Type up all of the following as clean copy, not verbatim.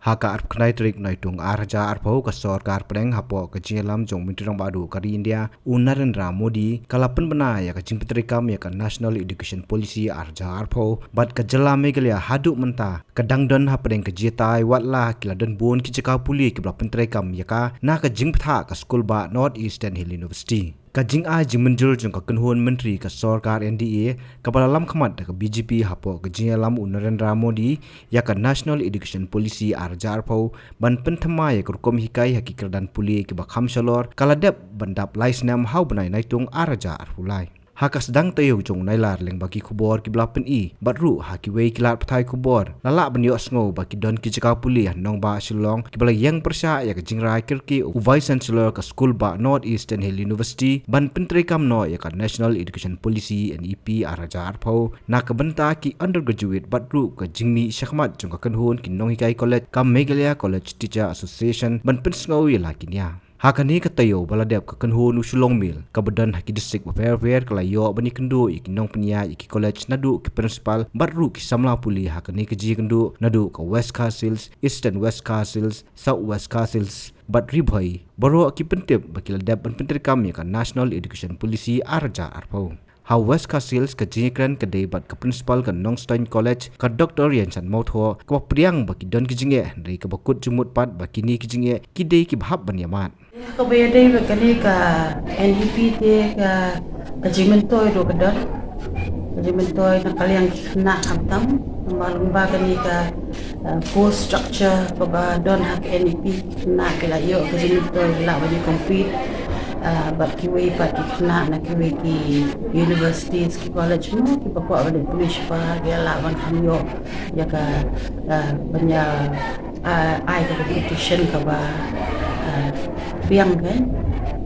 Haka arp knai trik naitung arja arpau ka sorkar preng hapo ka jingalam jong mintirang badu kari India Narendra Modi kalapan bena ya ka jingpetrikam ya ka National Education Policy arja arpau bat ka jela megalia haduk menta kadangdon hapreng ka jitai watla kiladon bun ki jaka puli ki bla pentrikam ya ka na ka jingptha ka school ba North Eastern Hill University Kajing a jimenjul jong ka kenhuan menteri ka sorkar NDA kapala lam khamat ka BJP hapo kajing lam Narendra Modi ya ka National Education Policy arjar pau ban penthama ya kurkom hikai hakikradan puli ki bakham shalor kaladep bandap laisnam hau banai naitung arja arhulai Haka sedang tayo jong nailar leng bagi kubor ki belapen batru haki wei kilat patai kubor lala banyo sngo bagi don ki jaka puli nong ba shillong ki bala yang persya ya ka jingrai kirki vice chancellor ka school ba North Eastern Hill University ban pentrikam no ya ka National Education Policy NEP arajar pau na ka benta ki undergraduate batru ka jingmi shakmat jong ka kanhun ki nong hikai college ka Meghalaya College Teacher Association ban pensngo ya lakinya Hakani katayo baladep ka kanhun usulong mil kabadan haki district fair kalayo bani kendo iki nong penya iki college nadu ki principal baru ki samla puli hakani ka ji kendo nadu ka West Castles Eastern West Castles South West Castles bat ribhai baro ki pentep bakiladep ban pentrikam ya ka National Education Policy arja arpau Ha West Castles ka jingkran ka debat ka principal ka Nongstein College ka Dr. Yansan Mautho ka priang baki don ki jinge dari ka bakut jumut pat bakini ki jinge ki dei ki bahab ban yamat Ka bayadai bakali ka NDP te ka jimentoy do ka don jimentoy na kaliang na hamtam malung ba kani ka course structure pa ba don hak NDP na kila yo ka jimentoy la ba ni compete but kiwi pat kina na kiwi ki universities ki college mo ki pa ko ada police pa gela ban hamyo ya ka banya ai ka competition ka ba biang kan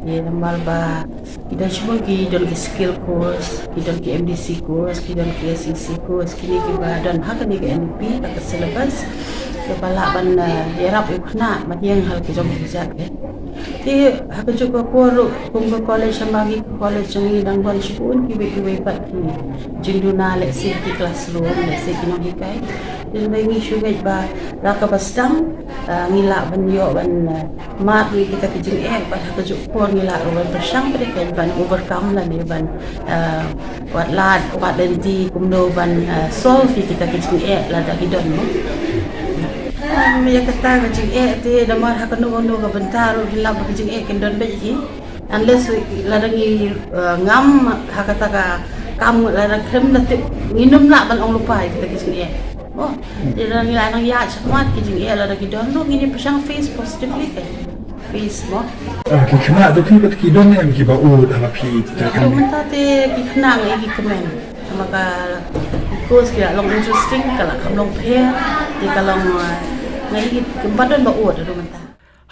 ye nambal ba kita semua ki don ki skill course ki don ki MDC course ki don ki SEC course kini ki ba don hak ni ki NP ka syllabus ke bala ban yarap ikna madiang hal ki jom hijab kan ti hak juga ko kumba college samagi college jangi dang ban shipun ki be pat ki jinduna le se ki classroom le se ki no hikai din ba ngi shugai ba raka bastang ngila ban yo ban mat wi kita ki jing ba hak juga ko ngila ban bersang pada kan ban overcome la ni ban wat lad wat denti kumdo ban solve kita ki jing la da hidon mo ya kata ka jing te damar hak no ka bentaro hilap ka jing kendon be ji unless ladangi ngam hak kata ka kamu ladang krem na minum nak ban ong lupa kita ki jing oh dia nilai nang ya semat ki jing ladang ki don no ngini pasang face positively kan face mo ki kena do pi bat ki don yang ki ba u da pi ta kan menta te ki kena ngai ki kemen maka course ki long interesting kala kam long pair di kalong ngai kempadan ba uat do menta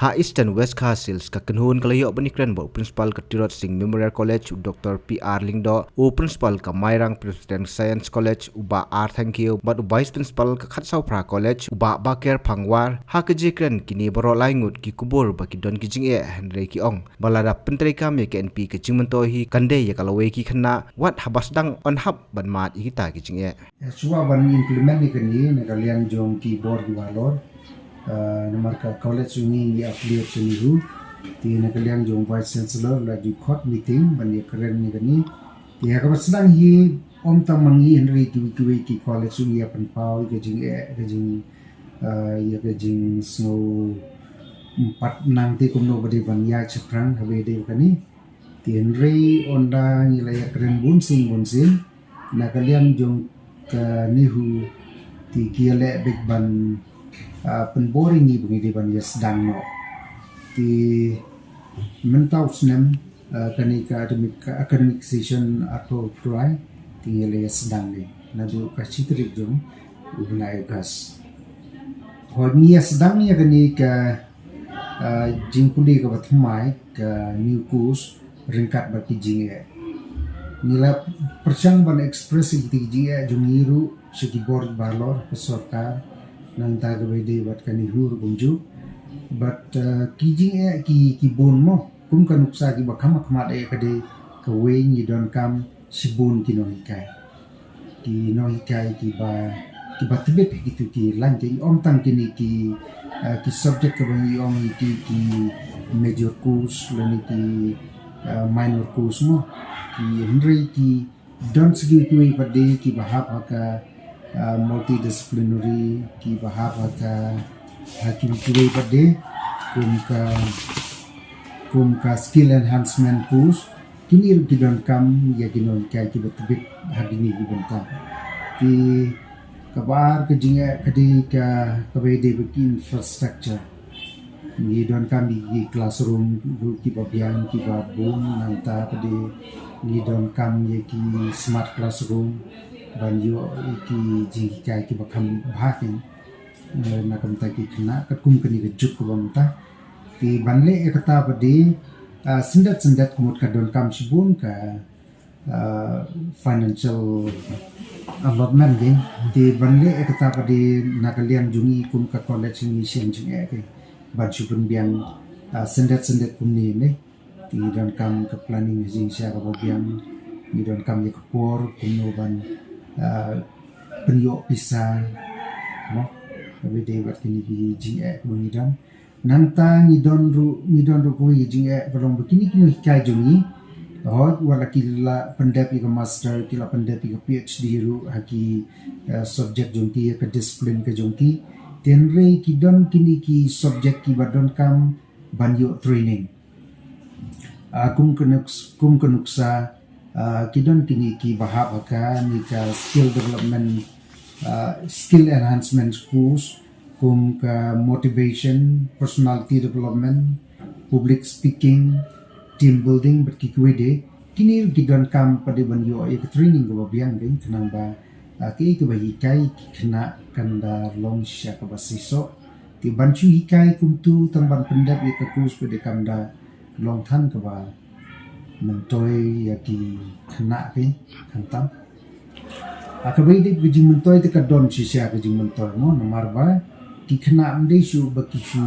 Ha Eastern West Castles ka kanhun kalayo banikran ba principal ka Tirot Singh Memorial College Dr. PR Lingdo u principal ka Mairang President Science College uba R thank you but vice principal ka Khatsau Pra College uba Bakir Phangwar ha ka jikran kini baro laingut ki kubur ba ki don ki jinge Henry ki ong balada pentrika me ke NP ka jingmanto hi kande ya kalawe ki khna wat habasdang on hab ban mat ikita ki jinge suwa ban implement ni kani na kalian jom ki board walor nomor ka college ini ya affiliate senihu ti na kalian jom vice chancellor la di court meeting ban ya keren ni kani ti ha ka sedang hi om tamangi Henry ki college ini ya pen pau ke jing ya ke jing snow 4 nang ti kumno bade ban ya chaprang habe de kani ti Henry onda ni la ya keren bunsin na kalian jom ka nihu ti kiale big ban penboring ni bungi ban ya sedang no di mentau senam kani ka academic session atau prai tinggal ya sedang ni nadu ka citrik jom ubnai gas honi ya sedang ya kani ka jingpuli ka bathmai ka new course ringkat baki jinge nila persang ban ekspresi jinge jungiru segi board balor ke sorkar nang taga bede bat kani hur kumju but kijing ki bon mo kum kanuksa ki bakama kama de kade ka wen yi don kam sibun ki no hikai ki ba ki batibet gitu ki lanjing om tang kini ki subject ke bang om ki major course lani ki minor course mo ki henry ki don't segi ki pada ki bahap ka multidisciplinary ki bahap ka hakim ki pada kum ka skill enhancement course kini kidon kam ya kinon kai ki batibet hadini ki bentang ki kabar ke jinga kadi ka kabede beki infrastructure ni don kami di classroom ki babian ki babun nanta kadi ni don kam ye ki smart classroom ban yo ki jingi kai ki bakam bhakin na kam ta ki khna kum kani ke juk ko bamta ti banle ekata padi sendat kumut ka don kam sibun ka financial allotment din di banle ekata padi nakalian jungi kum ka college ni sian jing ke ban supun biang sendat kum ni ne ti don kam ka planning jing sia ka biang ni don kam ye kapor kum no ban penyo pisa no tapi de bat kini bi jing ko ni don nanta ni don ru ko jing belum begini kini hikai jungi hot wala kila pendapi ke master kila pendapi ke PhD ru haki subjek jongki ke disiplin ke jongki tenre ki don kini ki subjek ki badon kam banyo training kum kenuksa ki don kini ki bahap ka ni ka skill development skill enhancement course kum ka motivation personality development public speaking team building berkikwede kini gidon kam pada banyo e training go biang ding tenang ba ki ke hikai kena kanda long sya ka basiso ti banchu hikai kumtu tamban pendap e ka kus pada kamda long than ka ba mentoy ya ki kena ke kantam akabai de bijing mentoy te ka don sya ka jing mentoy mo nomar ba ki kena mde shu bakishu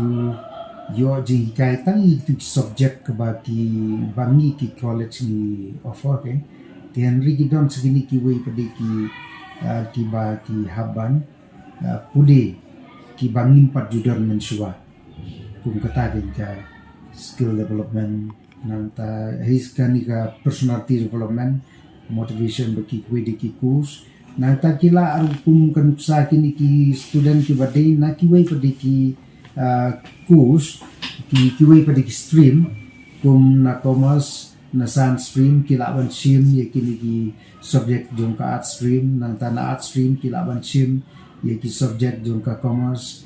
yo jing kai tang itu subjek ke bagi bangi ki college ni offer ke tian ri don segini ki wei pedi ki ba ki haban pudi ki bangi 4 judon mensua kum kata ka skill development nanta his kanika personality development motivation bagi wei ki course nanta kila kum kan sa kini ki student ki badai na ki wei pedi ki course ki wei pada ki stream kum na commerce na science stream kila ban sim ye kini ki subject jong ka art stream nang tanah art stream kila ban sim ye ki subject jong ka commerce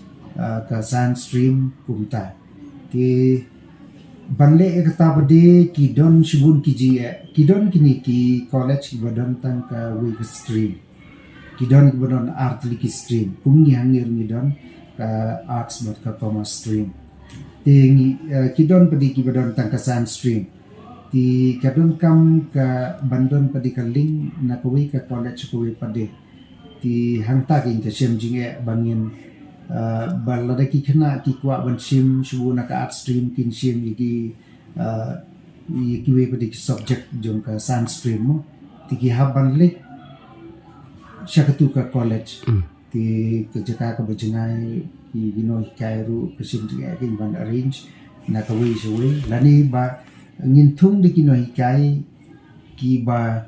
ka science stream kum ta ki banle e kata bade ki don shibun ki ji ki don kini ki college ki badon tang ka wei stream ki don ki badon art li ki stream kum ni hangir ni don ka arts buat ka commerce stream ti kidon padi ki badon tang ka science stream ti kadon kam ka bandon padi ka link na kawi ka college kawi padi ti hangta ki ka sem jinge bangin balada ki khna ki kwa ban sim shu na ka art stream kin sim ki we padi ki subject jong ka science stream mo ti ki haban le syakatu ka college ti kejaka ka bajengai ki gino kairu kesim dia ki ban arrange na ka wi suwi lani ba ngintung de kino hikai ki ba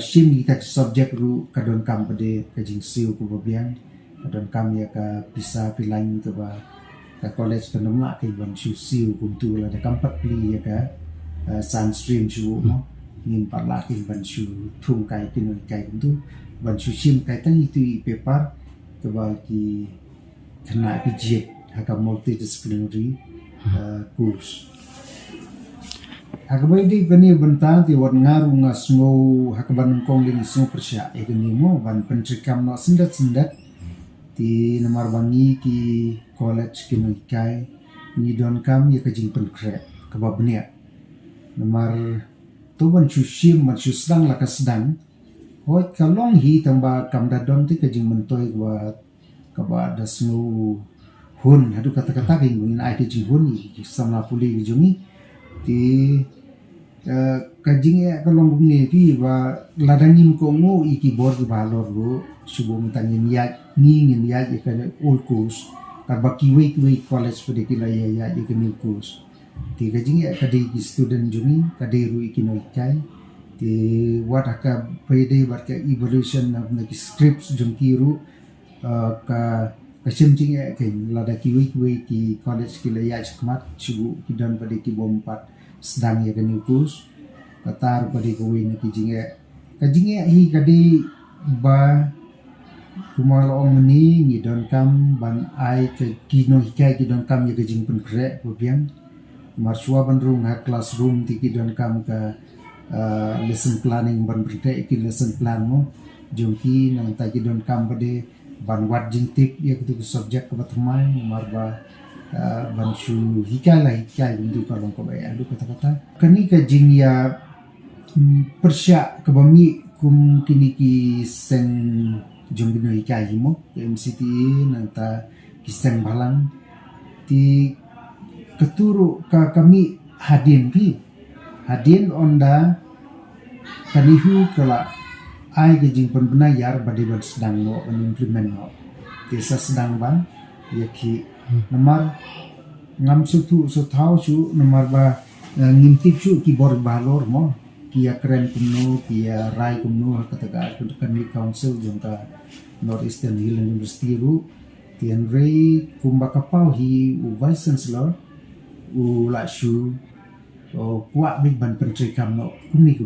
sim di tak subject ru kadon kam pade ka jing siu ku babian kadon kam ya ka bisa pilain ke ba ka college ka nama ki ban siu ku tu la da kam pat pli ya ka science stream su mo nim par la ki ban siu thung kai kino hikai tu ban siu sim kai tang itu paper ke ba ki kena PJ haka multidisciplinary course haka bai di bani bentang ti wan ngaru ngasngo haka ban kong din so persya e ni mo ban pentrikam no sendat ti namar bangi ki college ki kai ni don kam ye ka jing penkre ka babnia namar to ban chushim man chusdang la ka sedang hoi ka long hi tamba kam da don ti ka jing mentoy wa kaba da snu hun hadu kata-kata king ngin ai ke jihun ni sama puli jungi ti kajing ya kalau bunyi pi wa ladangin ko mo ikibor di balor ro subo mutangin ya ngingin ya ikan old course kabaki we college pada kila ya ikan new course ti kajing ya kade student jumi kade ru ikino ikai ti wataka pede barka evolution of the scripts jumkiru ka kasimjing ya kan lada kiwi ki college kila ya skmat subo kidan pada ki bompat sedang ya kan ukus katar pada kuwi na kijinge hi kadi ba kumalo meni ni don kam ban ai ke kino hikai ki don kam ya kijing pen kre biang marsua ban room ha classroom ti ki don kam ka lesson planning ban berite ki lesson plan mo jongki nang ta ki don kam bade ban wat jing tip ya kutu subject ke batamai marba bansu hikai untuk kalau kau bayar aduh kata-kata kani kajing ya persya kebami kum kini ki seng jombino hikai mo MCT nanta kiseng balang ti keturu kami hadin onda kanihu kala ai kajing penayar badi sedang mo implement mo desa sedang bang yaki nomor ngam sutu sotau su nomor ba ngintip su ki bor balor mo kia keren kumno kia rai kumno kataga kan ni council jongka North Eastern Highland University ru tian rei kumba kapau hi u vice chancellor u la su o kwa big ban pentri kam no kumni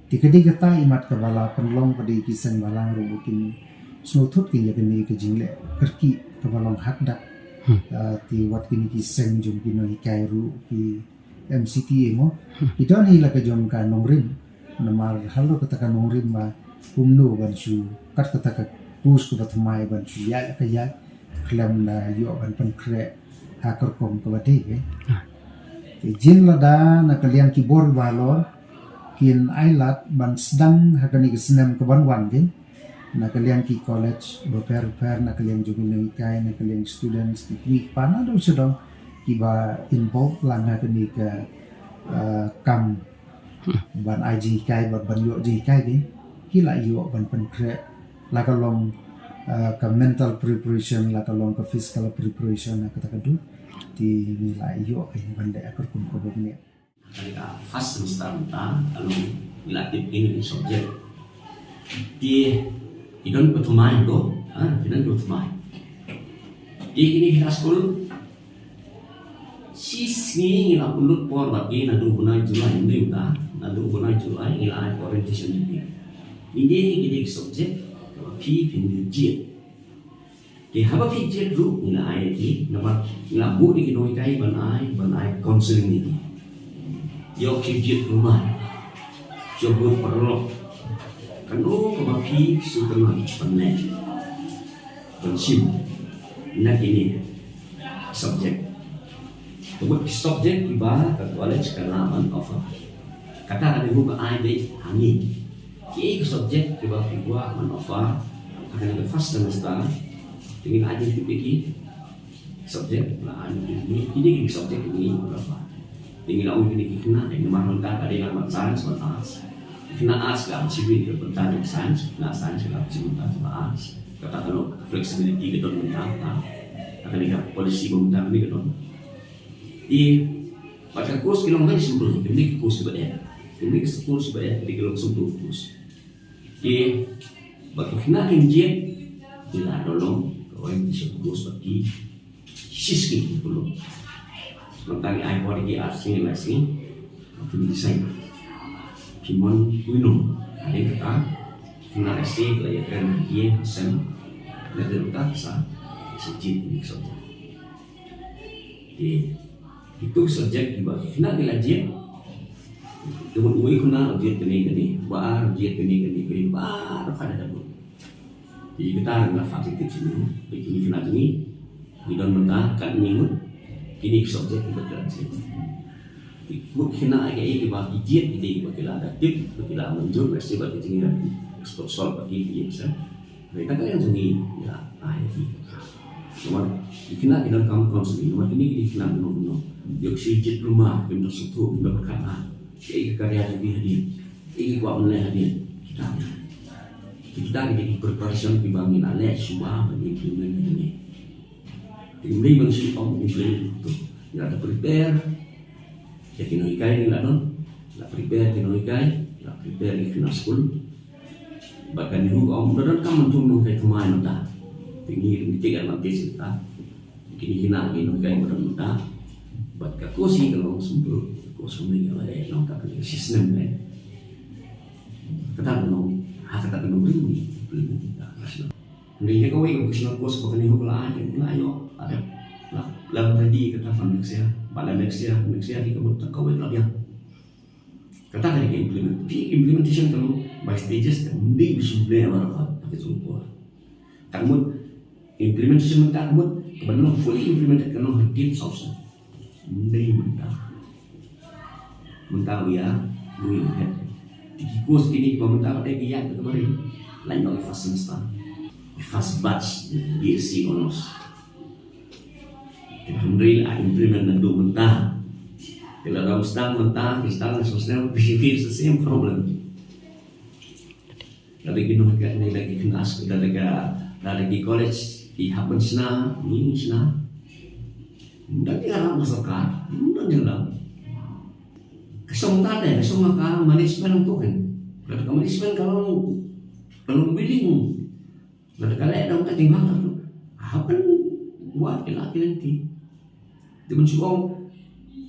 tikadi kata imat kabala penlong padi kisang balang ru bukin snotut ki ya kini ke jingle kerki kabalong hakdak ti wat kini ki seng jom kino hikai ru ki MCT mo idon hila ka jom ka nongrim namar halo kata ka nongrim ba kumno ban su kat kata ka kus ko batmai ban su ya ka ya klam na yo ban pan kre ha kor kom ko bate ke jin lada na kalian ki bor balor kin ailat ban sedang hakani ke senam ke ban wan ke na kalian ki college repair na kalian juga naikai na kalian students ki pana do sedang kiba involve langa kini ke kam ban IG kai ban yo ji kai ke kila yo ban pen kre la kalong ka mental preparation la kalong ka physical preparation na kata kadu ti nilai yo ke banda akar kum ko bogni ketika fast semester ta lalu dilatih ini subjek di idon pertumai do idon pertumai di ini kita school sisni ngila pulut por bagi nadu bunai Julai ini udah nadu bunai Julai ngila orientation ini ini subjek pi pinjit di haba pinjit ru ngila IT nama ngila bu di kinoi kai banai counseling ini yo pinjit rumah coba perlu kanu kemapi sudah penek pensim nak ini subjek buat subjek ibarat ke college kelaman offer kata ada buku ID angin ki subjek ibarat gua man offer akan ada fast semester dengan aja dipikir subjek lah ini subjek ini berapa tinggal orang ini kena dengan mahal ada yang sains matas kena as kan civil bertanya sains kena sains kena civil matas kata kalau flexibility kita minta akan lihat polisi meminta ini kita di pada kurs kilong kan sebelum ini kurs sebaya ini kurs sebaya di kilong sebelum kurs di bagi kena injek bila dolong kau yang bisa kurs bagi siski belum tentang iPod di asing masih film desain Kimon Wino ada kata kena resi layakan dia sen dari utasa sejid ini saja itu subjek dibagi kena dilajian kemudian kena ujian kini baru ujian kini baru pada dulu jadi kita nggak fakultas ini begini kena ini tidak mentahkan ini kini subjek kita dilajian mungkin agak ini bagi ujian ini bagi ada tip bagi muncul pasti bagi tinggal ekspor bagi biasa mereka kan yang seni ya IT nomor dikena dalam kamu konseling nomor ini dikena benar yuk sijit rumah bentuk suatu bentuk berkata karya lebih hadir, kuat mulai hadir kita jadi preparation dibangin alih semua mengimplement ini. Timri manusia om implement itu, ya ada prepare, ya kinoikai ni lah non, lah prepare kinoikai, lah prepare di final school. Bahkan itu om benar kamu tuh nong kayak kemana dah, tinggi tiga nanti cerita, kini kinoikai benar. Buat kakusi kalau sempur, kosong kalau nong tak ada sistem ni. Kata nong, kata nong beri Hindi ko ay gusto ko sa pagkaniho ko lang ayo ada lang tadi kata fan next year pada next year di kabut kawin lang yan kata kan implementation kalau by stages hindi sumble marakat pakai sumpah kamu implementation kamu kebenaran fully implemented kalau hadir sausan hindi mentah ya duit head kos kini pemerintah ada giat kemarin lain lagi fast semester fast batch BSc honors Alhamdulillah implement na do mentah kalau dalam sedang mentah kita sosial face the same problem lagi kinuha ka na lagi kinas kita lagi college happen sina ini sina dan dia masukkan dan lang kesempatan ka management untuk kan kalau management kalau billing Nadagala daw ka ting baka to. Hapan buat laki nanti. Di man siya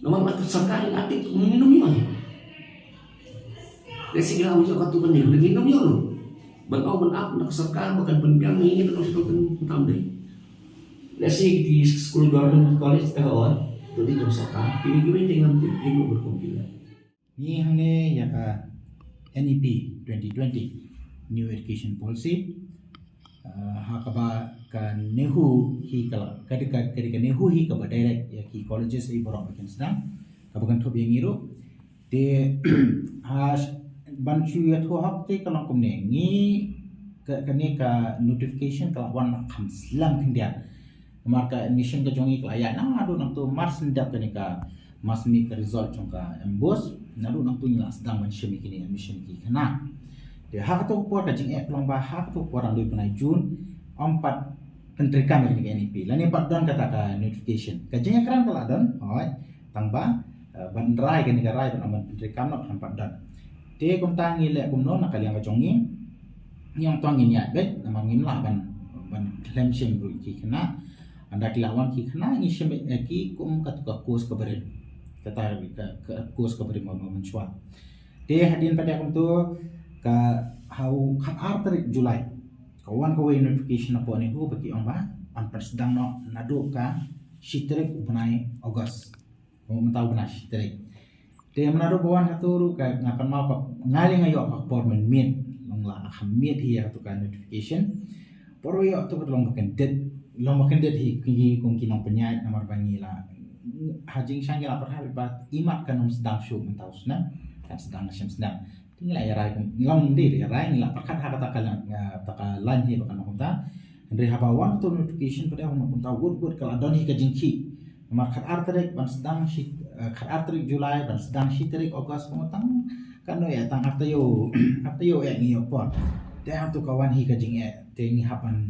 naman makasarkahin atin minum yun. Kasi gila mo siya katukan niya, naginom yun. Bagaw man ako nakasarkahin, bagan panbiyang hingin ako siya kong tamday. Kasi di school garden college kawan, ito di yung saka, pinigawin din ang pinigawin berkumpila. Ini hanya ya ka NEP 2020 New Education Policy. Hakaba ka nehu hi kala kadika nehu hi kaba direct ya ki colleges ai borong makin sedang kabagan thob yang iro de has banchu ya tho hak te kalang kumne ngi ka notification kala wan kham slam kindia marka admission ka jongi kala ya na adu nang to mars ndap ka mas ni ka result chongka embos nadu nang to ngila sedang man shemi kini admission ki kana de hak to por ka jing ek lomba hak to por andoi punai Jun 4 menteri kami ni NEP lani 4 don kata ka notification ka jing ekran kala don oi tangba bandrai ka negara ban aman menteri kami nak 4 don de kum tangi le kum no nakaliang ka jongi yang tangi nya bet namang ngimla ban klem shem ru ki kana anda kilawan ki kana ngi shem ki kum katuka kos ka beren kata ka kos ka beren mo menchwa de hadin pada kum tu ka hau khat artarik Julai kawan kawai notification apa ni hu bagi orang ba amper sedang no nado ka shitrik ubnai August mau mentau bena shitrik de menado bawan haturu ka ngakan mau ka ngaling ayo ka por men mit long la hamit hi tu ka notification por yo tu long baken det hi ki kong kinong penyai nomor bangi la hajing sang ya per habibat imat kan sedang show mentau sna kan sedang nasim sedang tinggal ya rai long di ya rai nila pakat hak taka line hi bakan makunta andre habawan to notification pada hong makunta wood kalau don hi ka jingki nomor khat artarik ban sedang shit khat artarik Julai ban sedang shitrik August pengutang kan ya tang haftayo ya ngi opon de tu kawan hi ka jing tengi hapan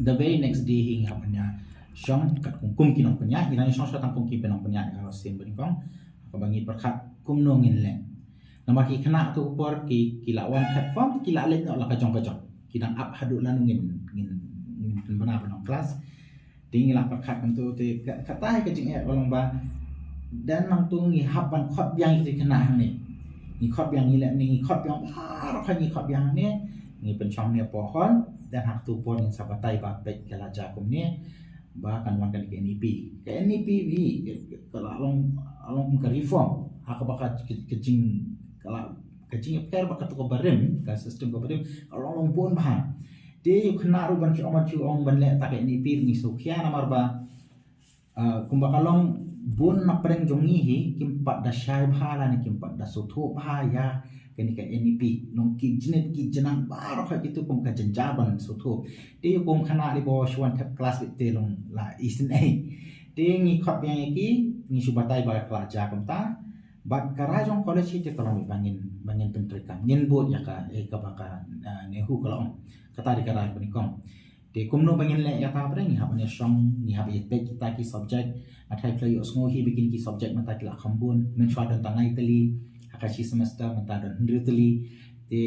the very next day hi hapannya syong kat kungkum kinong penya ina syong tang kungki penong penya ka sim beringkong ka bangi perkhat kumnongin le nama ki kena tu por ki kilawan platform kila let nak kajong kidang up haduk lan ngin bana kelas tinggal perkat untuk te kata ke jing kolong ba dan nang tu ngi haban khot yang ki kena ni ngi khot yang ni le ni khot yang har kha ngi khot yang ni ngi pencong ni pohon dan hak tu por ngi sabatai ba pet kala jakum ni ba kan wan kan ke NEP ni kalau along ke reform hak ba ke jing kalau kecing per bakat ko barem ka sistem ko barem kalau long pun bah de yu khna ru ban chu ong ban le ta ke ni pir ni sokhia namar ba kumba kalong bun na preng jongi hi kimpat da shai bhala ni kimpat da sotho bha ya keni ka NEP long ki jinet ki janang bar kha itu kum ka janjaban sotho de yu kum khna ri bo shwan thap class te long la isin ai de ngi khop yang ki ngi subatai ba kla ja kum ta But karajong college itu kalau bangin pentrikam ngin buat ya ka baka nehu kalau kata di karaj penikong de kumno bangin le ya ka bre ni habane strong ni hab yet kita ki subject athai play osngo hi bikin ki subject mata ki la khambun men shwa don tangai teli akashi semester mata don ndriteli de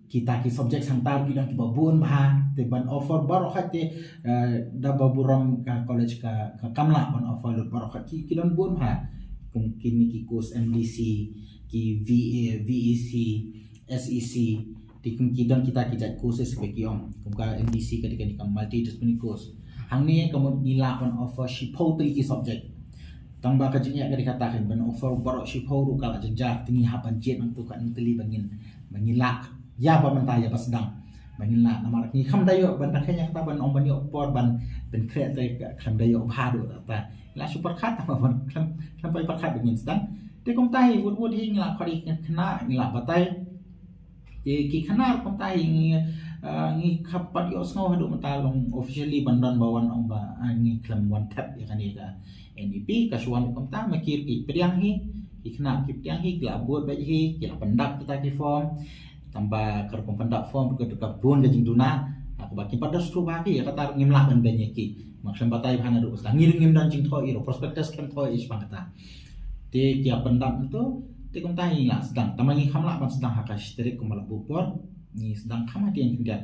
kita ki subject santar ki don ki babun bah te ban offer baro khate da baburam ka college ka kamla ban offer lut baro khati ki don bun bah mungkin ki course MDC ki VA VEC SEC di kemungkinan kita kijat courses sebagai kumka MDC ketika ni multidisciplinary course hang ni kamu nila on offer shipau teli ki subject tambah kajinya ketika katakan ban offer barok shipau ru kala jenjar tinggi hapan jet untuk kan teli bangin lak ya ba mentaya pas sedang bangin lak nama ni kham dayo ban takanya kata ban om ban yo por ban ben kret kham dayo bhadu ta la super khat apa ban sampai perkat begini sedang di komtai wud hi ngila khari kena ngila batai di ki kena komtai ngi kapat yo sngo hadu matalong officially bandan bawan ong ba ngi klam one tap ya kan ya NDP kasuan komta makir ki priang hi kena ki priang hi gla buat ba hi kila pendak kita ki form tambah kerkom pendak form ke bon gajing duna aku baki pada stru bagi ya kata ngimla ban banyak ki maksud batai hana do sedang ngirim dan jing thoi ro prospectus kan thoi is pangata te kia pendam itu te kom tahi la sedang tamangi khamla ban sedang hakash terik kumala bupor ni sedang khamatian kindia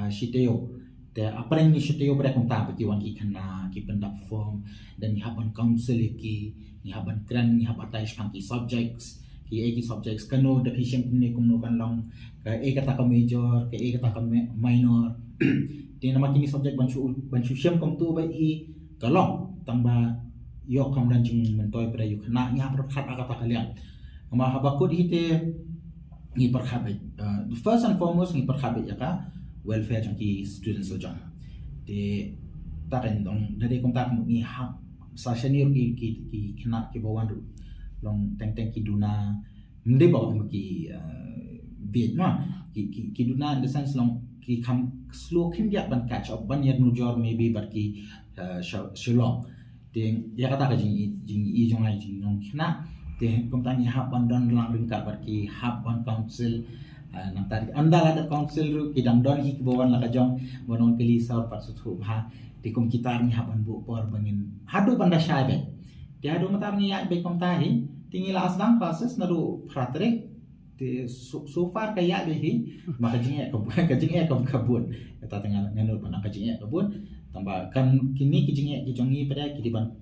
shiteo te apreng ni shiteo bre kom ta baki wan ki khana ki pendam form dan ni haban council ki ni haban kran ni habatai spang ki subjects ki subjects kano deficient ni kumno kan long ka kata ka major ka kata ka minor di nama kini subjek bansu siam kom tu bai i kalong tambah yo kam dan jing mentoy pada yu kena nya perkhat kata kalian ma habakut hite ni perkhat first and foremost ni perkhat ya ka welfare jang ki students jang de taken dong dari kom tak ni ha sa senior ki kena ki bawan ru long teng ki duna mde bawa ki bit ma ki duna in the sense long ki kam slow kin dia ban catch up ban yer nujor maybe but ki shilong ting ya kata ka jing i jong ai jing nong kina te kom tani hab ban don lang ring ka bar ki hab ban council nang tar andal ada council ru ki dang don hi ki bawan la ka jong bonon keli sa pat su thu ha ti kom kita ni hab ban bu por bangin hadu ban da shai be ti hadu matar ni ya be kom tahi tingi la asdang classes naru pratrek so far kaya behi maka jingnya kabun kata tengah nganur pana kajingnya kabun tambah kan kini kijingnya kijongi pada kidiban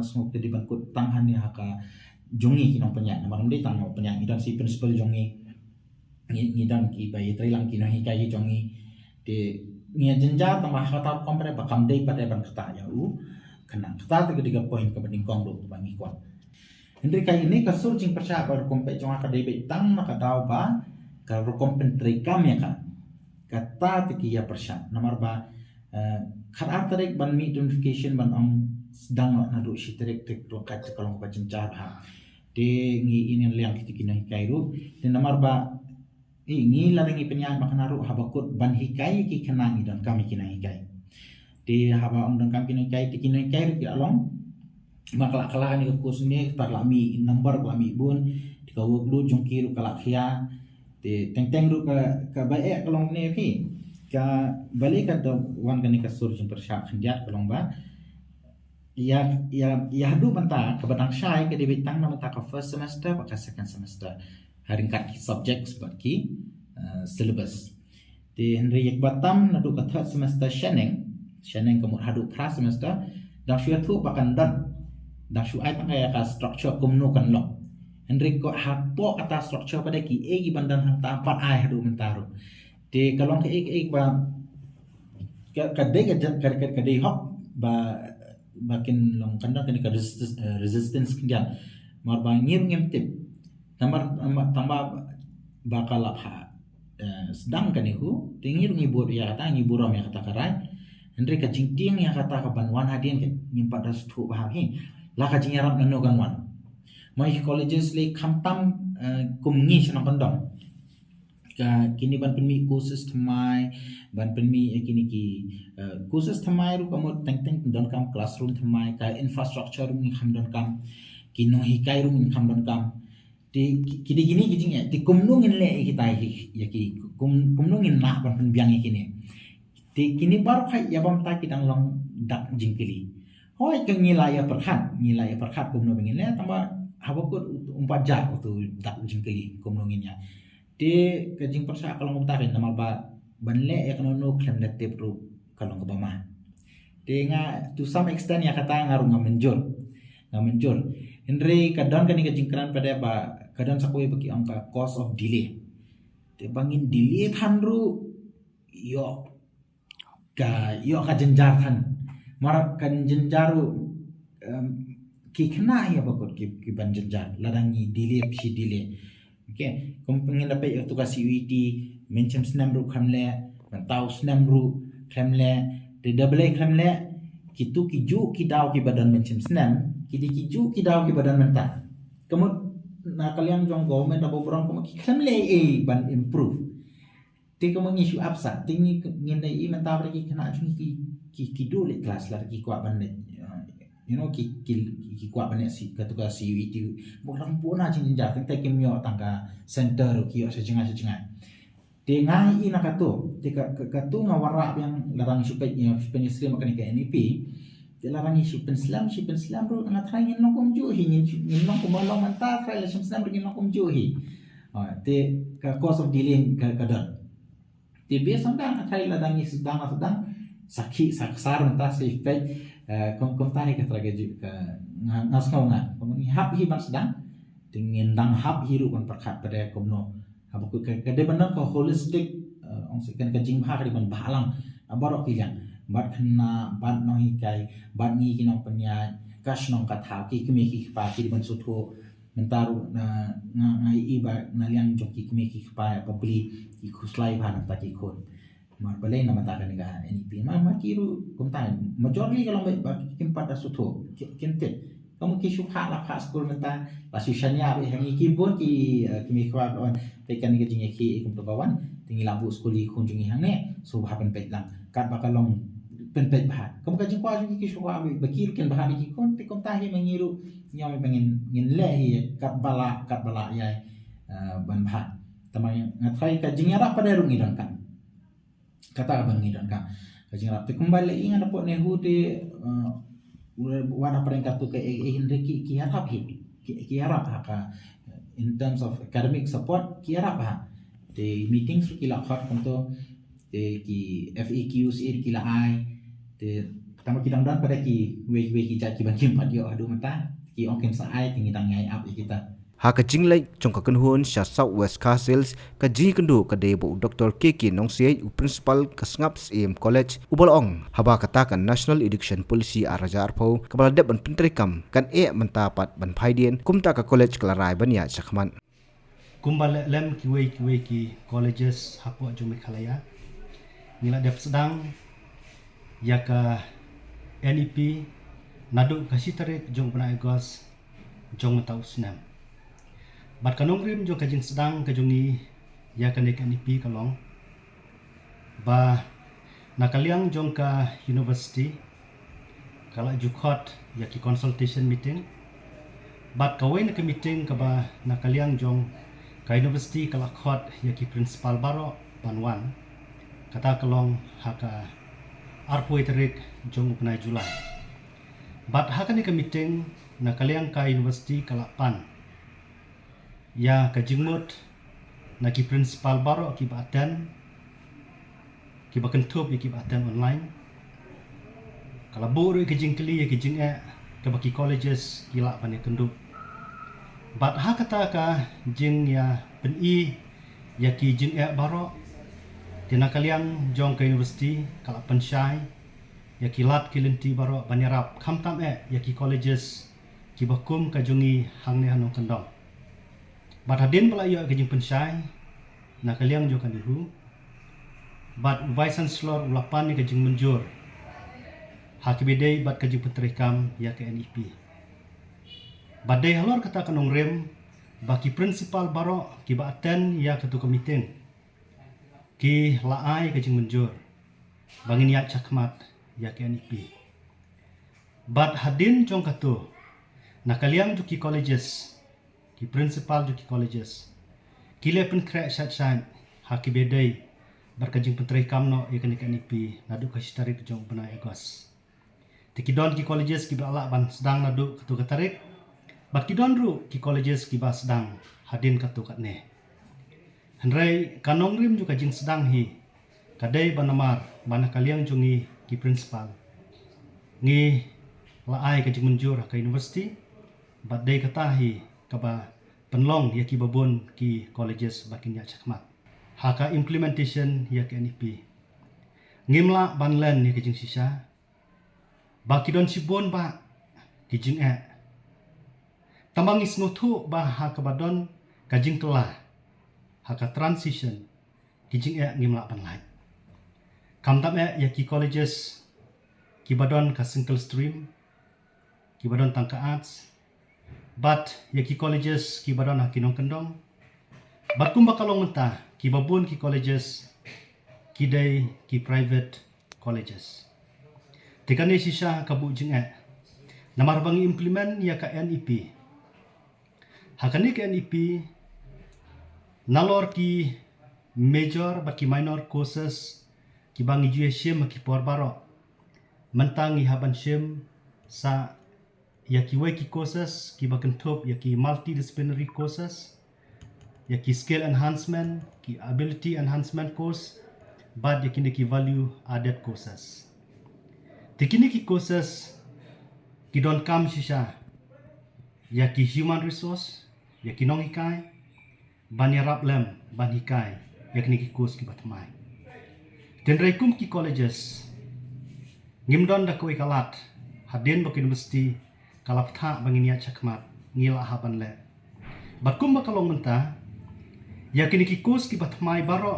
semua kidiban kut tanghan ni haka jongi kinong penya namar ndi tang penya idan si principal jongi ngidan ki bai trilang kinong hikai jongi de ngia jenjar tambah kata kompre bakam dei pada ban kata ya kena kata tiga poin kebening kong do bangi kuat Hendri kali ini kasur jing percaya baru kompet jong akad debit tang maka tahu ba kalau kompet trikam ya kan kata tikia percaya nomor ba kan arterik ban mi identification ban om sedang nadu si terik lokat kalau ngapa jencar ha de ngi ini liang kitikina hikairu dan nomor ba ngi larangi penyang makan naru habakut ban hikai ki kenangi dan kami kina hikai de haba om dan kami kina hikai tikina hikai ki along maka kala ni kurs ni parlami number parlami bun dikau glu jongki ru kala khia te teng ru ka bae kalong ne pi ka balik ka wan kan ka sur jing persyak khanjat kalong ba ya hadu manta ka badang syai ka dibitang na manta ka first semester ka second semester haringkat ki subjects bat ki syllabus te henry yak batam na du ka third semester shaneng ka mur hadu pra semester dan syua thu pakan dan dah syuai pakai ka structure kumno kan lo Henry ko hapo kata structure pada ki gi bandan hang ta empat ai hadu mentaru de kalong ke ba ka de ka de hop ba bakin long kandang kan ka resistance kinja mar ba ngim tip tambah bakal ha sedang kan ihu tingir ngibur ya kata ngiburam ya kata karai Henry ka jingting ya kata ka banwan hadien ke ngimpat das thu ba hi laka jingarap nano ganwan mai colleges le khamtam kumngi shanang kondom ka kini ban penmi courses thamai ban penmi kini ki courses thamai ru kamot teng don kam classroom thamai ka infrastructure ru kham don kam kino hikai ru kham don kam Di kini gini kijing ya di kumnungin le kita ya ki kumnungin nak pan biang kini. Di kini baru kai ya bam ta kita long dak jingkili. Hoi ke ngilaya perkhat kumnungin le tambah habakut 4 jam untuk dak jingkili kumnunginnya. Di kajing persa kalau ngutarin nama ba banle ya kanono klem dak ru kalau kebama. Di to some extent ya kata ngaruh ngamenjol. Henry kadang kan kajingkran pada ba kadang sakoi bagi angka cost of delay. Te bangin delay than ru yo ka jenjar than. Marak kan jenjaru ki kena ya bakut ki ban jenjar ladangi delay psi delay. Okay, kung pengin dapat itu kasih UET mencem senam ru khamle, mentau senam ru khamle, de double khamle, kitu kiju kidau ki badan mencem senam, kiju kidau ki badan mentah. Kemudian na kalian jong government abo borang ko khamle ban improve. Ti ko mangisyu apsa, tingi ngindai i mentah lagi kena ki dole kelas lagi kuat ban ki kuat banyak si ketua CUET borang pun aja jenjar tentang kimio tangga center ki sejengat dengan i nak katu katu ngawara yang larang supaya penyesri makan ke NEP larang isu penslam bro ngat try ngin lokom juhi ngin lokom malong manta try la penslam ngin lokom juhi te ka cost of dealing kadang te biasa sampai try la dangi sedang sakit saksar manta sifat kom tahi ka tragedi ka ngasngau nga kom hap hi ban sedang tingin dang hap hiru kon perkhat pada komno abu ka de banan ko holistic ong sekan ka jing bha di ban balang abarok kilang bat khna bat no hi kai bat ni kinong panya kash nong ka tha ki kmi ki pa ki ban sutho mentaru na ngai iba naliang joki kmi ki pa pabli ki khuslai bhan ta ki khon mar balai nama ta kan ga NEP ma kiru kumtai majorly kalau kim pada sutho kintet kamu ki syukha la khas kul menta la syania be hangi ki bon ki kimi kwa on tekan ki jingi ki kum to bawan tingi labu skuli kunjungi hangne so bhapan pet lang kat bakalong pen pet bah kamu ka jing kwa ki syukha be bakir ken bah ki kon te kom tahi mengiru nyam pengen ngin le hi kat bala ya ban bah tamang ngathai ka jing ara pada rungi dan kan kata abang ni dan ka kajing rap kembali ingat dapat nehu de wana peringkat tu ke Henry ki harap ka in terms of academic support ki harap ha de meeting su kila khat konto de ki FAQ sir kila ai de tama kidang dan pada ki we ki ja ki bankim pat yo adu mata ki oken sa ai tingi tangai up kita ha ka jinglai chong ka kanhun sha South West Castles ka ji kandu ka debo Dr. KK Nongsiai principal ka Snaps AM College ubolong haba kata kan National Education Policy araja arpau kabala deb ban pintrikam kan mentapat ban phaidien kumta ka college klarai bania chakman kumbal lem kiwe ki colleges hapo jumi khalaya nila dep sedang ya ka NEP nadu kasitaret jong bana agos jong tau snam bat kanong rim jo kajing sedang kajungi ya kan NEP kalong ba nakaliang jong ka university kala jukhot ya ki consultation meeting bat kawen ka meeting ka ba nakaliang jong ka university kala khot ya ki principal baro banwan kata kalong haka arpoi tarik jong upnai Julai bat hakan ka meeting nakaliang ka university kala pan ya kajingmut na ki principal baro ki batan ki bakentup ki batan online kala buru ki jingkli ki jing ka baki colleges kila pan kendup bat ha kata ka jing ya peni ya ki jing baro tina kaliang jong ka university kala pansyai ya ki lat ki lenti baro banyarap khamtam ya ki colleges ki bakum ka jungi hangne hanong kendong bat hadin pala yo kajing pensai na kaliang jo kan dihu bat vice chancellor ulapan ni kajing menjur hakibedei bat kajing penterikam ya ke NEP bat dei halor kata kanong rem baki principal baro ki ba attend ya ketu meeting ki laai kajing menjur bangin ya chakmat ya ke NEP bat hadin jong katu na kaliang jo ki colleges ki principal jo ki colleges kile pen krek shat haki bedai berkajing penteri kamno ikan NEP nadu ka tarik jong benai agos tikidon ki colleges ki balak ban sedang nadu ketu katarik bat kidon ru ki colleges ki ba sedang hadin ketu katne Henry kanong rim juga jing sedang hi kadai banamar bana kaliang jungi ki principal ngi laai ka jing menjur ka university bat dai katahi kaba penlong ya ki babon ki colleges bakin ya chakmat haka implementation ya ki NEP ngimla banlen ya ki jing sisa bakidon sibon ba ki jing tambang isnothu ba haka badon ka jing telah haka transition kijing ngimla panlai kamtam ya ki colleges ki badon ka single stream ki badon tangka arts but ya ki colleges ki badon hakinong kendong bat kumba kalong mentah ki babun ki colleges ki dai ki private colleges tikane sisa kabu jing namar bangi implement ya ka NEP hakani ka NEP nalor ki major bat ki minor courses ki bangi jue shim ki por baro mentangi haban shim sa ya ki wai ki courses ki bakan top ya ki multidisciplinary courses ya ki skill enhancement ki ability enhancement course bad ya ki value added courses tikini ki courses ki don kam shisha ya ki human resource ya ki nong hikai ban ya rap lem ban hikai yakni ki course ki batmai tenrai kum ki colleges ngimdon da koi kalat hadin bak university kalap tha banginia chakmat ngila haban le bakum bakalong menta yakni ki course ki batmai baro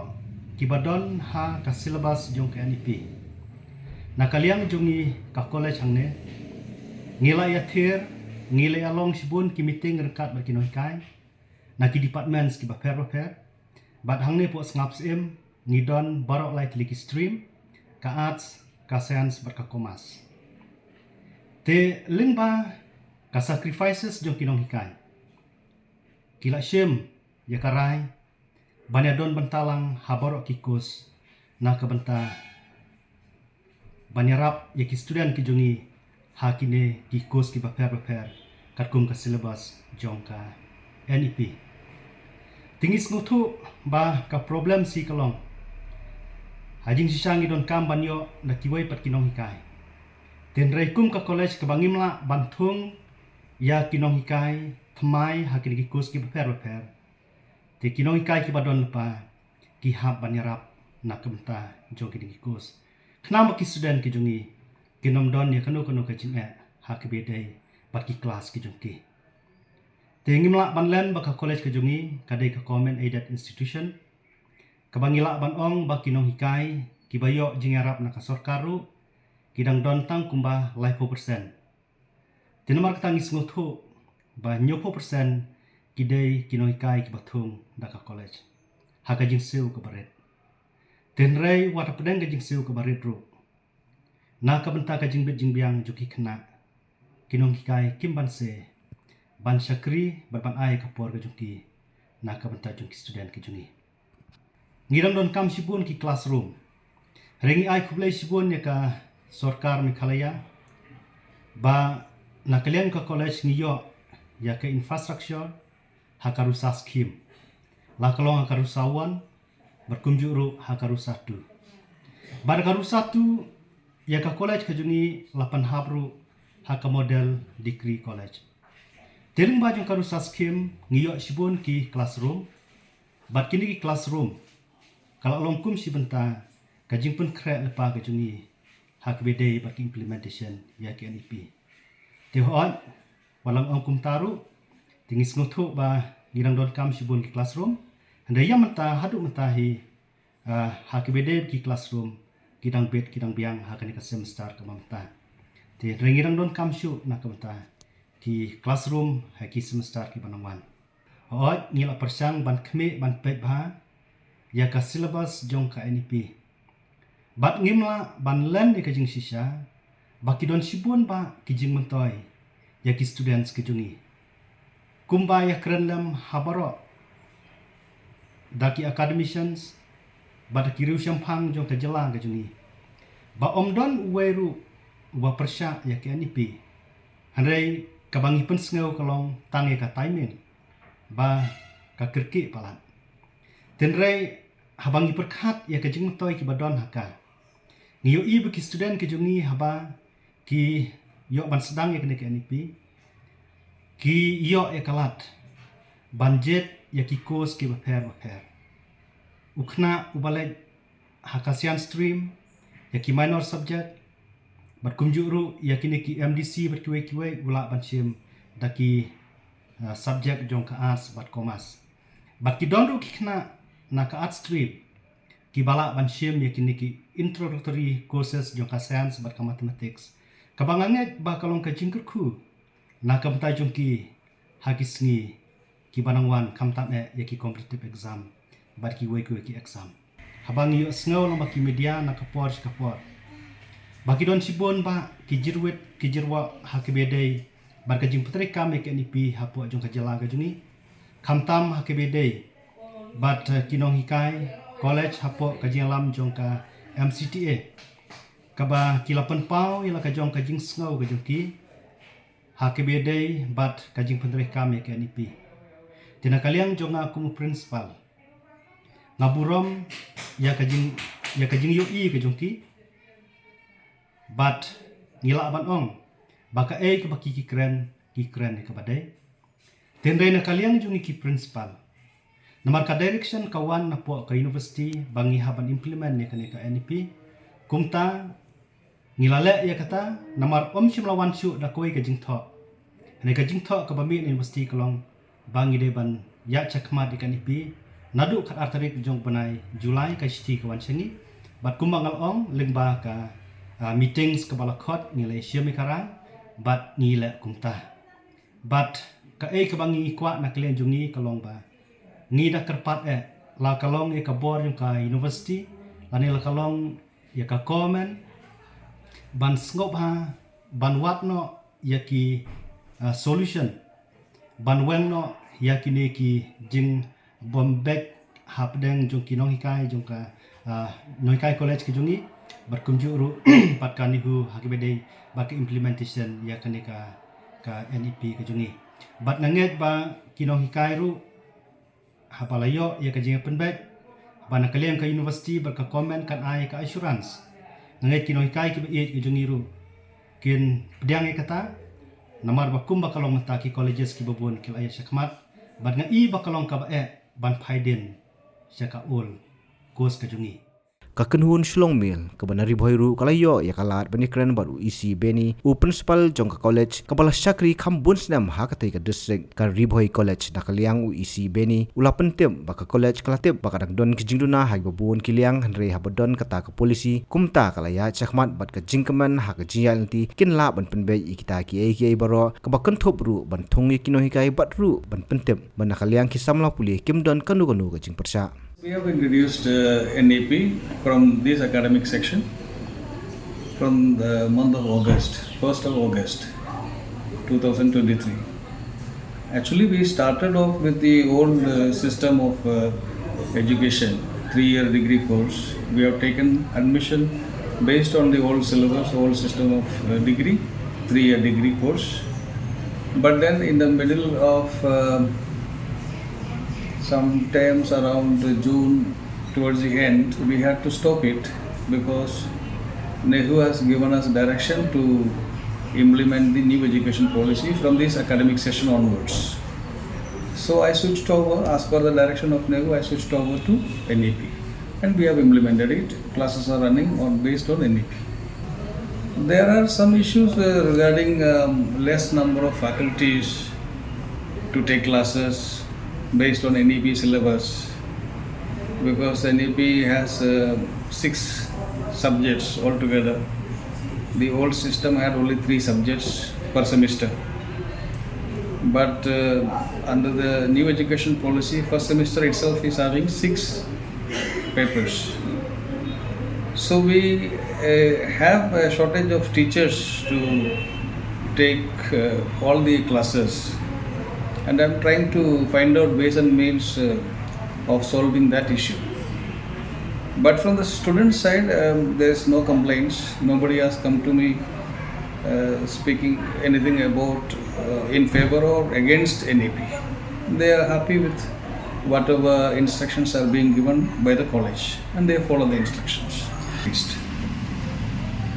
ki badon ha ka syllabus jong ka NEP na kaliang jongi ka college hangne ngila ya thir ngila ya long sibun ki meeting rekat berkinoi kai na ki departments ki baper bat hangne po ngap sim ngidon barok like liki stream ka arts ka science ber ka commerce te lingba ka sacrifices jong kinong hikai kila shim ya karai banyadon bentalang habarok ki kos na ka benta banyarap ya ki student ki jongi hakine ki kos ki baper katkum ka syllabus jong ka NEP tingis ngutu ba ka problem si kalong hajing sisangi don kam banyo na kiwai pat kinong hikai ten reikum ka college ka bangimla bantung ya kinong hikai thmai hakin ki kos ki baper te kinong hikai ki badon pa ki hab banyarap na kamta jong ki kos knam ki student ki jungi kinom don ya kanu ka jinga hakbedai pat ki class ki jong ki Tengimla banlen baka college ke jungi kadai ka comment aided institution kabangila ban ong bakinong hikai kibayo jingarap na ka sorkaru kidang dontang kumba life percent tinamar katangis ngotho ba nyopo percent kidai kinong hikai kibatung da ka college haka jingsiu ka baret tenrei wata pedang ka jingsiu ka baret ru na ka benta ka jingbit jingbiang juki kena kinong hikai kimbanse ban syakri ban ai kapor ke jungki na ka benta jungki student ke jungi ngirang don kam sibun ki classroom rengi ai kublai sibun ya ka sorkar Meghalaya ba na kalian ka college ngiyo ya ka infrastructure hakarusa scheme la kalong hakarusa 1 berkunjuru hakarusa 2 bar hakarusa 2 ya ka college ke jungi 8 habru haka model degree college Tering bajong karusa scheme ngiyok sibun ki classroom bat kini ki classroom kalau longkum si benta kajing pun krek lepa ke jungi hak bedai bat implementation ya ki NEP te hoat walang ongkum taru tingis ngotho ba ngirang don kam sibun ki classroom handa ya menta hadu mentahi hak bedai ki classroom kidang bed kidang biang hakani ka semester ka menta te ngirang don kam syu na ka menta ki classroom haki semester ki banangwan hoat ngila persang ban khme ban pet bha ya ka syllabus jong ka NEP bat ngimla ban len ka jing sisa baki don sibun ba ki jing mentoy ya ki students ki jungi kumba ya kerenlam habaro daki academicians badaki riusyam phang jong kajela gajuni ba omdon weru wa persya ya ke NEP hanrei kabangi pensngau kalong tangi ka timing ba ka kirki palat tenrei habangi perkhat ya ke jing toy ki badon haka ngiyo i baki student ke jungi haba ki yo ban sedang ya ke NEP ki yo e kalat banjet ya ki course ki baper ukna ubalej hakasian stream ya ki minor subject bat kumjuru ya kini ki MDC bat kiwe ula banchim daki subject jong ka arts bat commerce bat ki donru ki kna na ka art stream ki bala banchim ya kini ki introductory courses jong ka science bat ka mathematics kabanganget ba kalong ka jingkur khu na kam ta jong ki hakisni ki banangwan kam ta ya ki competitive exam bat ki we ki exam habang yo sngaw lo ki media na kapor bagi don sibon ba kijirwa hakibedei bar kajing putri kam ke NEP hapo jong kajela gajuni kamtam hakibedei bat kinong hikai college hapo kajing lam jong ka MCTA kaba kilapan pau ila kajong kajing sngaw gajung ki hakibedei bat kajing putri kam ke NEP tina kaliang jong aku mu principal ngaburom ya kajing yo i kajung ki but ngila ban ong baka ke baki ki kren ke badai tendai na kaliang jungi ki principal namar ka direction kawan na po ka university bangi haban implement ne ka NEP kumta ngilale ya kata namar simlawan su da koi ka jingtho ne ka jingtho ka bami university kalong bangi de ban ya chakma de ka NEP nadu khat artarik jong banai Julai ka sti kawan sengi bat kumangal ong lingba ka meetings ke balakot nilai syami karang bat nilai kumta bat ka ke bangi kwa na kalian jungi kalong ba ngi da kerpat la kalong ka bor yung ka university la nila kalong ya ka comment ban ngop ha ban wat no ya ki solution ban weng no ya ki ne ki jing bombek hapdeng jong kinong hikai jong ka noikai college ki jungi berkunjuru pat kanihu hakibedei bak implementation ya kanika ka NEP ke jungi bat nanget ba kinong hikairu hapalayo ya ka jinga penbet ba nakaliang ka university berka comment kan ai ka assurance nanget kinong hikai ke be ke jungi ru kin pediang kata namar bakum bakalong mataki colleges ki babun kil ayat syakmat bat ngai bakalong ka ba ban phaiden syaka ul kos ke jungi kakenhun shlong mil kebenari boyru kalayo ya kalat benikren baru isi beni u principal jong ka college kabala syakri khambun snam hakate ka district ka riboy college nakaliang u isi beni ula pentem baka college kalatep baka don kijingduna hai babun kiliang hanre habadon kata ka polisi kumta kalaya chakmat bat ka jingkeman ha ka jialti kin la ban penbe ikita ki baro ka bakan thopru ban thongi kino hikai batru ban pentem ban nakaliang kisamla puli kimdon kanu ka jing persya. We have introduced NEP from this academic section from the month of August, 1st of August 2023. Actually, we started off with the old system of education, 3-year degree course. We have taken admission based on the old syllabus, old system of degree, 3-year degree course. But then in the middle of sometimes around June, towards the end, we had to stop it because NEHU has given us direction to implement the new education policy from this academic session onwards. So I switched over, as per the direction of NEHU, I switched over to NEP. And we have implemented it. Classes are running based on NEP. There are some issues regarding less number of faculties to take classes based on NEP syllabus, because NEP has 6 subjects altogether. The old system had only 3 subjects per semester. But under the new education policy, first semester itself is having 6 papers. So we have a shortage of teachers to take all the classes. and I'm trying to find out ways and means of solving that issue. But from the student side, there's no complaints. Nobody has come to me speaking anything about in favor or against NEP. They are happy with whatever instructions are being given by the college, and they follow the instructions.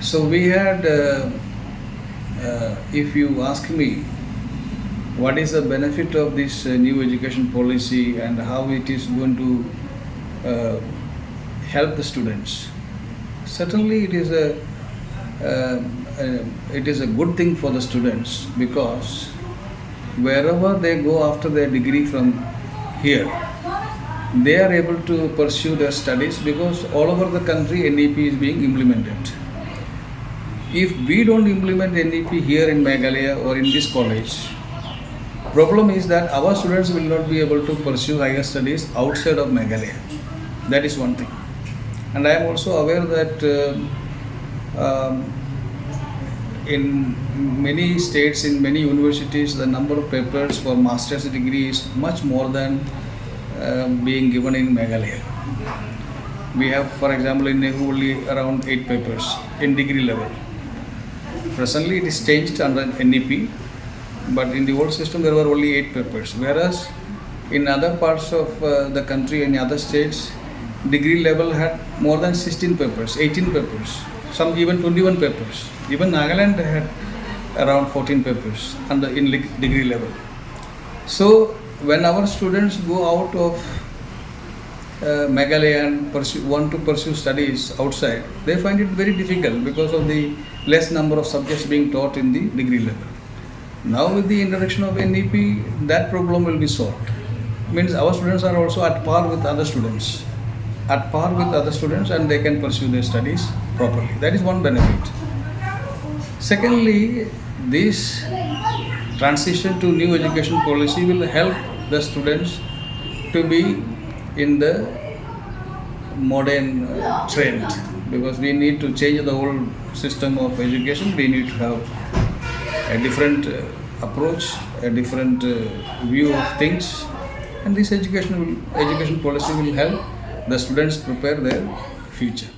So we had, if you ask me, what is the benefit of this new education policy and how it is going to help the students? Certainly, it is a good thing for the students, because wherever they go after their degree from here, they are able to pursue their studies, because all over the country NEP is being implemented. If we don't implement NEP here in Meghalaya or in this college, problem is that our students will not be able to pursue higher studies outside of Meghalaya. That is one thing. And I am also aware that in many states, in many universities, the number of papers for master's degree is much more than being given in Meghalaya. We have, for example, in Nehu only around 8 papers in degree level. Presently it is changed under NEP, but in the old system there were only 8 papers, whereas in other parts of the country, in other states, degree level had more than 16 papers, 18 papers, some even 21 papers. Even Nagaland had around 14 papers in degree level. So when our students go out of Meghalaya and want to pursue studies outside, they find it very difficult because of the less number of subjects being taught in the degree level. Now with the introduction of NEP, that problem will be solved. Means our students are also at par with other students. And they can pursue their studies properly. That is one benefit. Secondly, this transition to new education policy will help the students to be in the modern trend, because we need to change the whole system of education. We need to have a different approach, a different view of things, and this education policy will help the students prepare their future.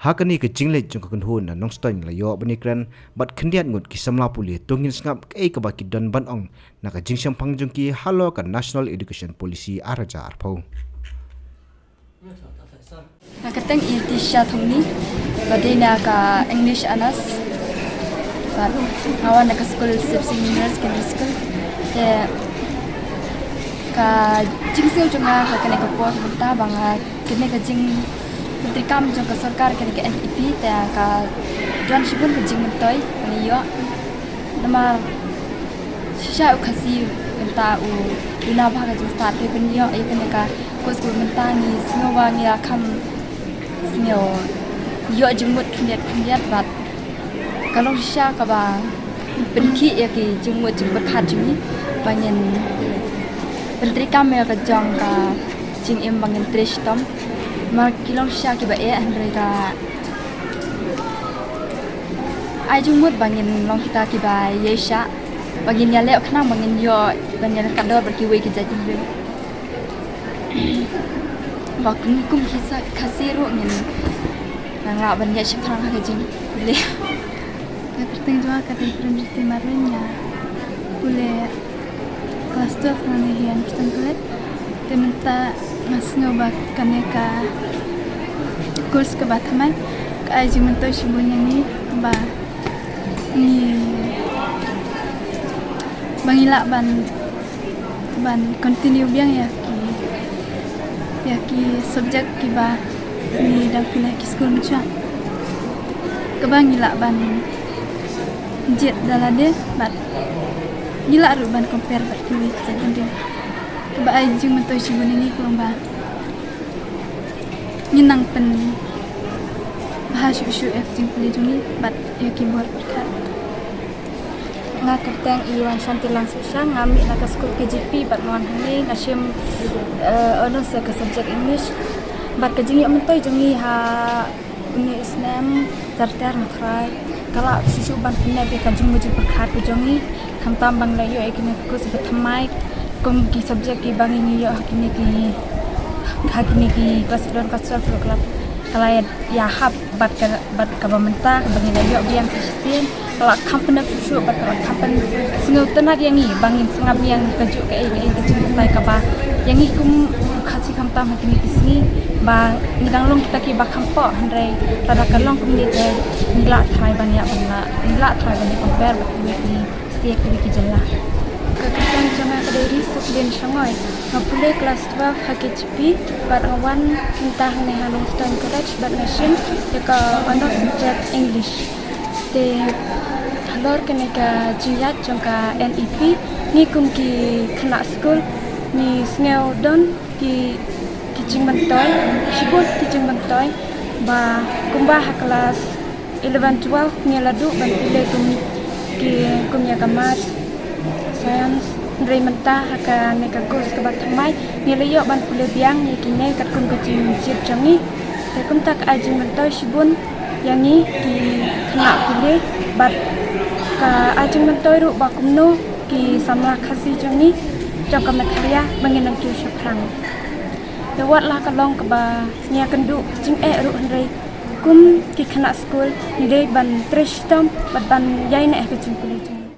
Hakani ke jingle jong kan hun na nong stoin la yo banikran bat khndiat ngut ki samla puli tongin ngap ei ka baki don ban ong na ka jingsham phang jong ki halo ka national education policy araja arpho nakateng itisha thongni badina ka English anas bat awan na ka school seniors ke school te ka jingseu jonga ka kene ka por ta banga kene ka jing Menteri Kam jong ka sarkar ke NEP ta ka John Shibun ke jing mentoi ni yo nama shisha ukasi menta u ina bhaga jing start ke ben yo ai kene ka ko school menta ni snowa ni rakam snyo yo jumut khliat bat kalong shisha ka ba benki ya ki jumut jumut khat jimi banyen Menteri Kam ya ka jong ka jing em bangen trish tom Makilong siya kiba Andrea ay jumut bangin long kita kiba yesha bangin yale okna bangin yo bangin kador berkiwe ki jadi be bakun kum kisa kasiru ngin nang ban ya shifrang ka jing le ka perteng jwa ka temperament marenya kule kastof nani hian template tementa mas ngobak kaneka kurs ke batman ka aji mento shibunya ni ba ni bangila ban continue biang ya ki subjek ki ba ni dak pina ki school mucha ke bangila ban jet dalade bat gila ru ban compare bat ki jadi ba ai jing mento shibunya ni ko ba Ninang pen bahasa isu acting pelajuni bat yaki buat berkat. Nga kerteng iwan shanti langsung ngami nak school KGP bat mon hani nasim honors ke subjek English bat kejing yo mentoi jungi ha uni Islam terter matrai kala sisu ban pinai be kajing muji berkat jungi kam tambang la yo ekne ko sebet mai kum ki subjek ki bangi yo hakini ki kelas 2 kelas 12 kelab kalai ya hab bat kabamenta bangi yo biang sisien kalau company su bat company singu tenat yang ni bangin sengap yang kejuk ke tai kaba yang ni kum kasih kamtam hakini kisni ba ngidang long kita ki ba kampo handai tada kalong kum ni te nila thai banyak compare ni setiap ki jalla kekitan jama kaderi sukden shangoy ngapule kelas 12 HKCP bar awan entah ne Halong Stone College bat nation ka honor subject English te halor kene ka jiat jongka NEP ni kum ki khana school ni sneo don ki jing bantoy shibut ki jing bantoy ba kumba kelas 11 12 ni ladu bantile kum ya kamat science ndrei mentah ka neka kurs ka batmai ni leyo ban pule biang ni kine kat kun kecing chip changi te kum tak ajing mentoi shibun yang ni ki khna pule bat ka ajing mentoi ru ba kumno ki samla khasi changi jok ka matharia banginang ki shaprang te wat la ka long ka ba nya kendu jing ru ndrei kum ki khna school ni dei ban trish tom bat ban yai na ka jing pule changi